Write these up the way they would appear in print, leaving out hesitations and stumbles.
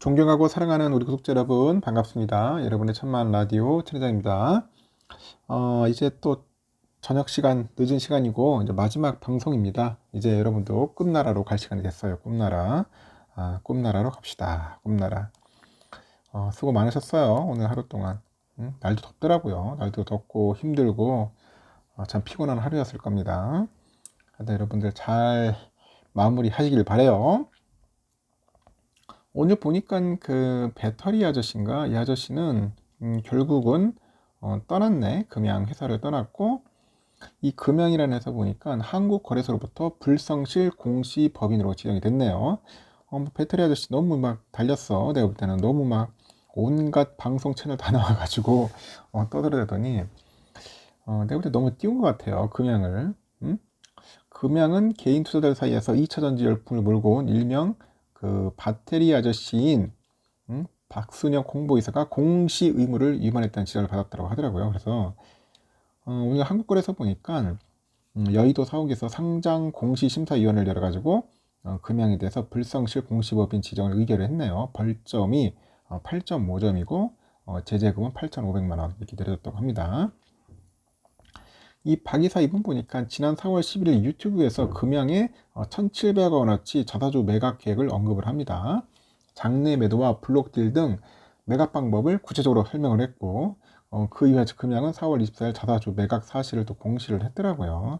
존경하고 사랑하는 우리 구독자 여러분 반갑습니다. 여러분의 천만 라디오 천회장입니다. 이제 또 저녁 시간 늦은 시간이고 이제 마지막 방송입니다. 이제 여러분도 꿈나라로 갈 시간이 됐어요. 꿈나라. 꿈나라로 갑시다. 꿈나라. 수고 많으셨어요. 오늘 하루 동안. 날도 덥더라고요. 날도 덥고 힘들고 참 피곤한 하루였을 겁니다. 하여튼 여러분들 잘 마무리 하시길 바래요. 오늘 보니까 그 배터리 아저씨인가 이 아저씨는 결국은 떠났네. 금양 회사를 떠났고 이 금양이라는 회사 보니까 한국거래소로부터 불성실 공시 법인으로 지정이 됐네요. 뭐 배터리 아저씨 너무 막 달렸어. 내가 볼 때는 너무 막 온갖 방송 채널 다 나와가지고 떠들어대더니 내가 볼 때 너무 띄운 것 같아요. 금양을. 금양은 개인 투자자들 사이에서 2차전지 열풍을 몰고 온 일명 그 배터리 아저씨인 박순영 홍보이사가 공시 의무를 위반했다는 지적을 받았다고 하더라고요. 그래서 오늘 한국거래소 보니까 여의도 사옥에서 상장 공시심사위원회를 열어가지고 금양에 대해서 불성실 공시법인 지정을 의결을 했네요. 벌점이 8.5점이고 제재금은 8,500만 원 이렇게 내려졌다고 합니다. 이 박이사 이분 보니까 지난 4월 11일 유튜브에서 금양에 1,700원어치 자사주 매각 계획을 언급을 합니다. 장내 매도와 블록딜 등 매각 방법을 구체적으로 설명을 했고 그 이후에 금양은 4월 24일 자사주 매각 사실을 또 공시를 했더라고요.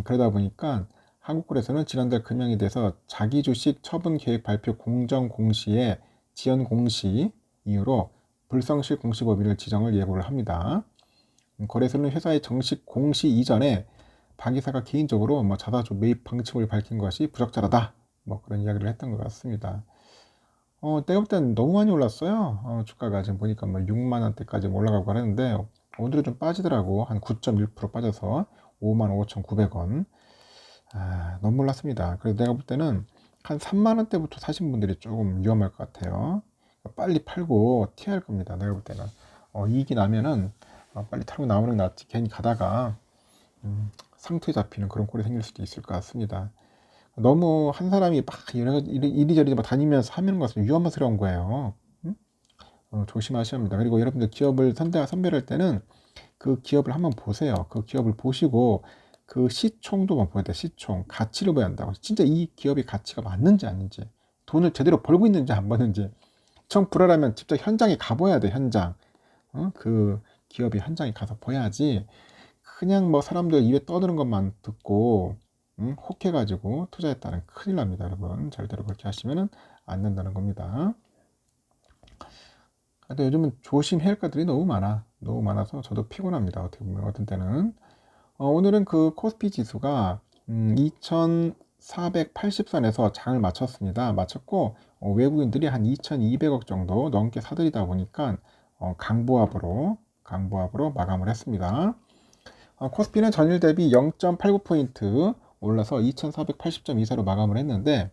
그러다 보니까 한국거래소는 지난달 금양에 대해서 자기 주식 처분 계획 발표 공정 공시에 지연 공시 이유로 불성실 공시법인을 지정을 예고를 합니다. 거래소는 회사의 정식 공시 이전에 박 이사가 개인적으로 자사주 매입 방침을 밝힌 것이 부적절하다. 그런 이야기를 했던 것 같습니다. 내가 볼 땐 너무 많이 올랐어요. 주가가 지금 보니까 6만 원대까지 올라가고 하는데 오늘은 좀 빠지더라고. 한 9.1% 빠져서 55,900원. 너무 올랐습니다. 그래서 내가 볼 때는 한 3만 원대부터 사신 분들이 조금 위험할 것 같아요. 빨리 팔고 티할 겁니다. 내가 볼 때는 이익이 나면은 빨리 털고 나오는 게 낫지 괜히 가다가 상투에 잡히는 그런 꼴이 생길 수도 있을 것 같습니다. 너무 한 사람이 막 이리저리 다니면서 하는 것은 위험스러운 거예요. 조심하셔야 합니다. 그리고 여러분들 기업을 선별할 때는 그 기업을 한번 보세요. 그 기업을 보시고 그 시총도 한번 봐야 돼. 시총 가치를 봐야 한다고. 진짜 이 기업이 가치가 맞는지 아닌지, 돈을 제대로 벌고 있는지 안 버는지. 정 불안하면 직접 현장에 가봐야 돼. 현장. 그 기업이 현장에 가서 봐야지 그냥 사람들 입에 떠드는 것만 듣고 혹해가지고 투자했다는 큰일 납니다. 여러분 절대로 그렇게 하시면 안 된다는 겁니다. 근데 요즘은 조심해야 할 것들이 너무 많아서 저도 피곤합니다. 어떻게 보면 어떤 때는 오늘은 그 코스피 지수가 2480선에서 장을 마쳤고 외국인들이 한 2200억 정도 넘게 사들이다 보니까 강보합으로 마감을 했습니다. 코스피는 전일 대비 0.89포인트 올라서 2480점 이사로 마감을 했는데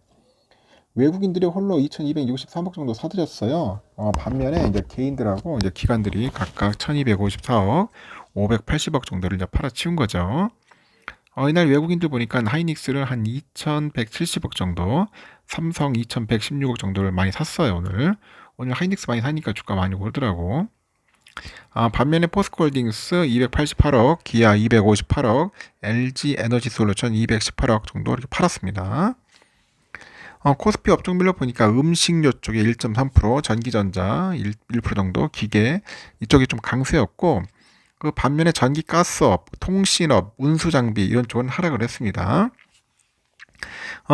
외국인들이 홀로 2263억 정도 사들였어요. 반면에 이제 개인들하고 이제 기관들이 각각 1254억, 580억 정도를 이제 팔아치운 거죠. 이날 외국인들 보니까 하이닉스를 한 2170억 정도, 삼성 2116억 정도를 많이 샀어요. 오늘 하이닉스 많이 사니까 주가 많이 오르더라고. 반면에 포스코홀딩스 288억, 기아 258억, LG 에너지솔루션 218억 정도 이렇게 팔았습니다. 코스피 업종별로 보니까 음식료 쪽에 1.3%, 전기전자 1% 정도, 기계 이쪽이 좀 강세였고 그 반면에 전기 가스업, 통신업, 운수장비 이런 쪽은 하락을 했습니다.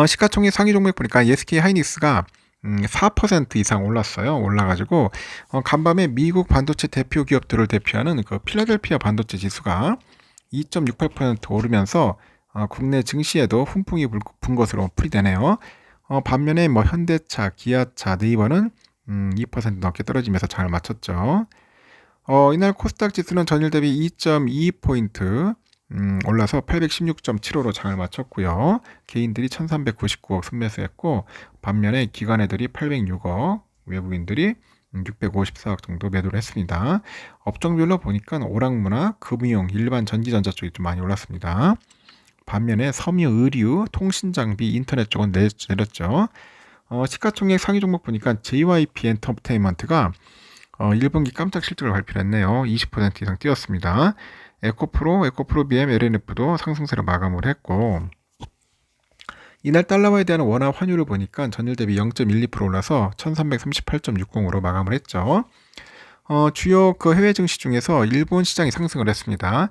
시가총액 상위 종목 보니까 SK 하이닉스가 4% 이상 올라가지고 간밤에 미국 반도체 대표 기업들을 대표하는 그 필라델피아 반도체 지수가 2.68% 오르면서 국내 증시에도 훈풍이 분 것으로 풀이되네요. 반면에 현대차, 기아차, 네이버는 2% 넘게 떨어지면서 장을 마쳤죠. 이날 코스닥 지수는 전일 대비 2.2포인트 올라서 816.75로 장을 마쳤고요. 개인들이 1399억 순매수했고 반면에 기관애들이 806억, 외국인들이 654억 정도 매도를 했습니다. 업종별로 보니까 오락문화, 금융, 일반 전기전자 쪽이 좀 많이 올랐습니다. 반면에 섬유, 의류, 통신장비, 인터넷 쪽은 내렸죠. 시가총액 상위 종목 보니까 JYP 엔터테인먼트가 1분기 깜짝 실적을 발표를 했네요. 20% 이상 뛰었습니다. 에코프로 BM, LNF도 상승세로 마감을 했고, 이날 달러화에 대한 원화 환율을 보니까 전일 대비 0.12% 올라서 1338.60으로 마감을 했죠. 주요 그 해외 증시 중에서 일본 시장이 상승을 했습니다.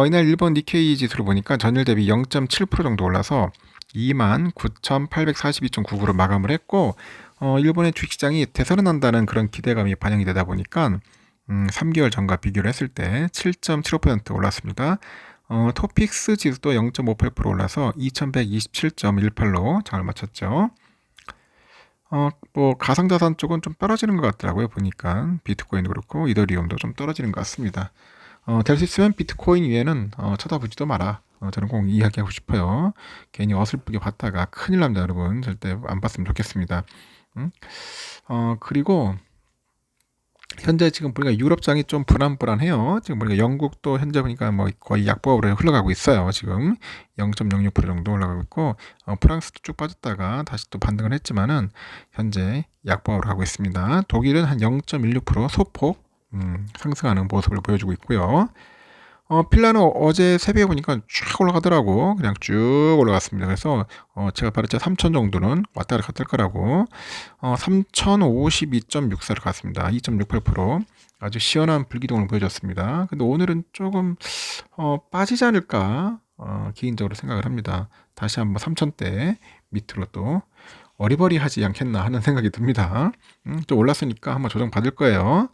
이날 일본 니케이 지수를 보니까 전일 대비 0.7% 정도 올라서 29,842.99로 마감을 했고, 일본의 주식시장이 되살아난다는 그런 기대감이 반영이 되다 보니까 3개월 전과 비교를 했을 때 7.75% 올랐습니다. 토픽스 지수도 0.58% 올라서 2127.18로 장을 마쳤죠. 뭐 가상자산 쪽은 좀 떨어지는 것 같더라고요. 보니까 비트코인도 그렇고 이더리움도 좀 떨어지는 것 같습니다. 될 수 있으면 비트코인 위에는 쳐다보지도 마라. 저는 꼭 이야기하고 싶어요. 괜히 어설프게 봤다가 큰일 납니다, 여러분. 절대 안 봤으면 좋겠습니다. 그리고 현재 지금 보니까 유럽장이 좀 불안해요. 지금 보니까 영국도 현재 보니까 뭐 거의 약보합으로 흘러가고 있어요. 지금 0.06% 정도 올라가고 있고, 프랑스도 쭉 빠졌다가 다시 또 반등을 했지만은 현재 약보합으로 가고 있습니다. 독일은 한 0.16% 소폭 상승하는 모습을 보여주고 있고요. 필라는 어제 새벽에 보니까 쭉 올라가더라고. 그냥 쭉 올라갔습니다. 그래서 제가 바르자 3,000 정도는 왔다 갔다 할 거라고. 3,052.64를 갔습니다. 2.68%. 아주 시원한 불기둥을 보여줬습니다. 근데 오늘은 조금 빠지지 않을까 개인적으로 생각을 합니다. 다시 한번 3,000대 밑으로 또 어리버리하지 않겠나 하는 생각이 듭니다. 좀 올랐으니까 한번 조정 받을 거예요.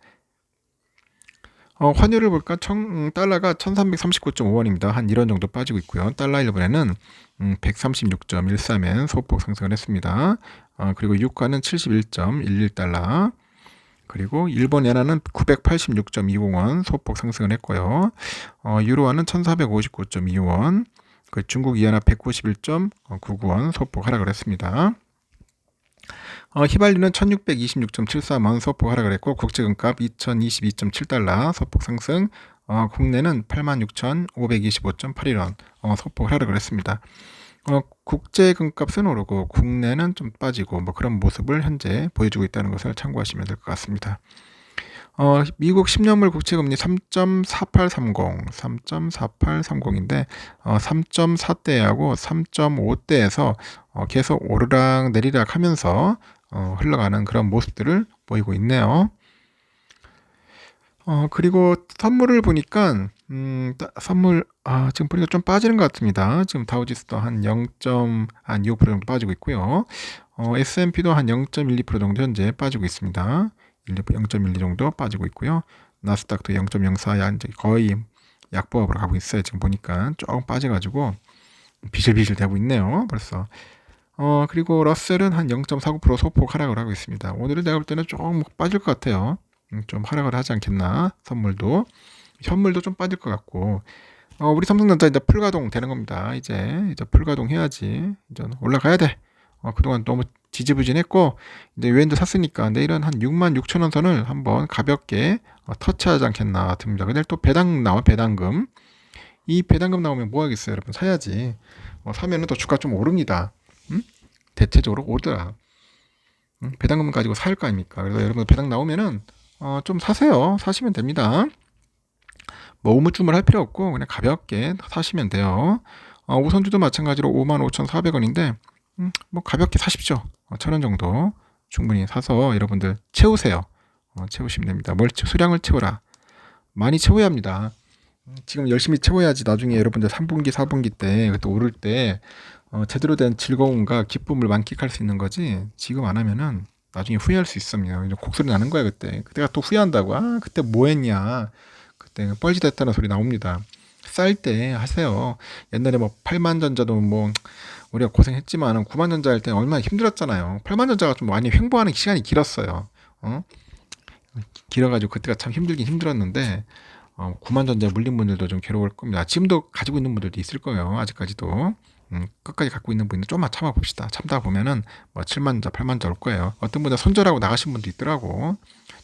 환율을 볼까? 달러가 1339.5원입니다. 한 1원 정도 빠지고 있고요. 달러 1분에는 136.13엔 소폭 상승을 했습니다. 그리고 유가는 71.11달러. 그리고 일본 엔화는 986.20원 소폭 상승을 했고요. 유로화는 1459.25원. 그 중국 이엔화 191.99원 소폭 하락을 했습니다. 휘발유는 1626.73원 소폭 하락을 했고, 국제금값 2022.7달러 소폭 상승, 국내는 86,525.81원 소폭 하락을 했습니다. 국제금값은 오르고 국내는 좀 빠지고 뭐 그런 모습을 현재 보여주고 있다는 것을 참고하시면 될 것 같습니다. 미국 10년물 국채금리 3.4830인데 3.4대하고 3.5대에서 계속 오르락 내리락 하면서 흘러가는 그런 모습들을 보이고 있네요. 그리고 선물을 보니까 선물 지금 보니까 좀 빠지는 것 같습니다. 지금 다우지수도 한 0.25% 정도 빠지고 있고요. S&P도 한 0.12% 정도 현재 빠지고 있습니다. 0.12 정도 빠지고 있고요. 나스닥도 0.04, 거의 약보합으로 가고 있어요. 지금 보니까 조금 빠져가지고 비실비실 되고 있네요. 벌써. 그리고 러셀은 한 0.49% 소폭 하락을 하고 있습니다. 오늘은 내가 볼 때는 조금 빠질 것 같아요. 좀 하락을 하지 않겠나. 선물도. 현물도 좀 빠질 것 같고. 우리 삼성전자 이제 풀가동 되는 겁니다. 이제 풀가동 해야지. 이제 올라가야 돼. 그동안 너무 지지부진했고, 이제 유엔도 샀으니까 내일은 한 66,000원 선을 한번 가볍게 터치하지 않겠나 듭니다. 근데 또 배당 나와, 배당금. 이 배당금 나오면 뭐 하겠어요, 여러분? 사야지. 사면은 또 주가 좀 오릅니다. 대체적으로 오르더라. 배당금 가지고 살 거 아닙니까? 그래서 여러분 배당 나오면은 좀 사세요. 사시면 됩니다. 뭐 우물쭈물 할 필요 없고 그냥 가볍게 사시면 돼요. 우선주도 마찬가지로 55,400원인데 뭐 가볍게 사십시오. 1,000원 정도 충분히 사서 여러분들 채우세요. 채우시면 됩니다. 수량을 채워라. 많이 채워야 합니다. 지금 열심히 채워야지 나중에 여러분들 3분기, 4분기 때 그때 오를 때 제대로 된 즐거움과 기쁨을 만끽할 수 있는 거지. 지금 안 하면은 나중에 후회할 수 있습니다. 곡소리 나는 거야 그때. 그때가 또 후회한다고. 그때 뭐 했냐. 그때 뻘짓했다는 소리 나옵니다. 쌀 때 하세요. 옛날에 뭐 8만전자도 뭐 우리가 고생했지만 9만전자 할 때 얼마나 힘들었잖아요. 8만전자가 좀 많이 횡보하는 시간이 길었어요. 길어가지고 그때가 참 힘들긴 힘들었는데 9만전자 물린 분들도 좀 괴로울 겁니다. 지금도 가지고 있는 분들도 있을 거예요. 아직까지도. 끝까지 갖고 있는 분들 좀만 참아봅시다. 참다 보면은 뭐 7만자, 8만자 올 거예요. 어떤 분들 손절하고 나가신 분도 있더라고.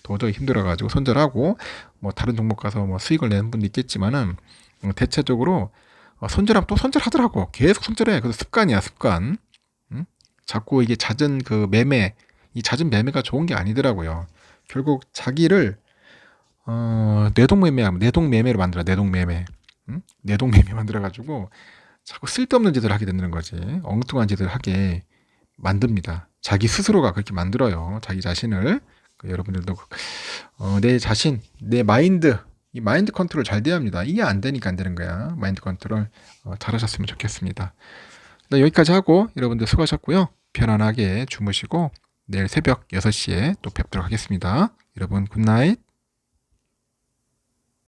도저히 힘들어가지고 손절하고 뭐 다른 종목 가서 뭐 수익을 내는 분도 있겠지만은 대체적으로 손절하면 또 손절하더라고. 계속 손절해. 그래서 습관이야, 습관. 자꾸 이게 잦은 그 매매, 이 잦은 매매가 좋은 게 아니더라고요. 결국 자기를 뇌동매매로 만들어. 뇌동매매. 응? 뇌동매매 만들어가지고 자꾸 쓸데없는 짓을 하게 되는 거지. 엉뚱한 짓을 하게 만듭니다. 자기 스스로가 그렇게 만들어요. 자기 자신을. 여러분들도 내 자신, 내 마인드, 이 마인드 컨트롤 잘 돼야 합니다. 이게 안 되니까 안 되는 거야. 마인드 컨트롤 잘 하셨으면 좋겠습니다. 네, 여기까지 하고 여러분들 수고하셨고요. 편안하게 주무시고 내일 새벽 6시에 또 뵙도록 하겠습니다. 여러분 굿나잇.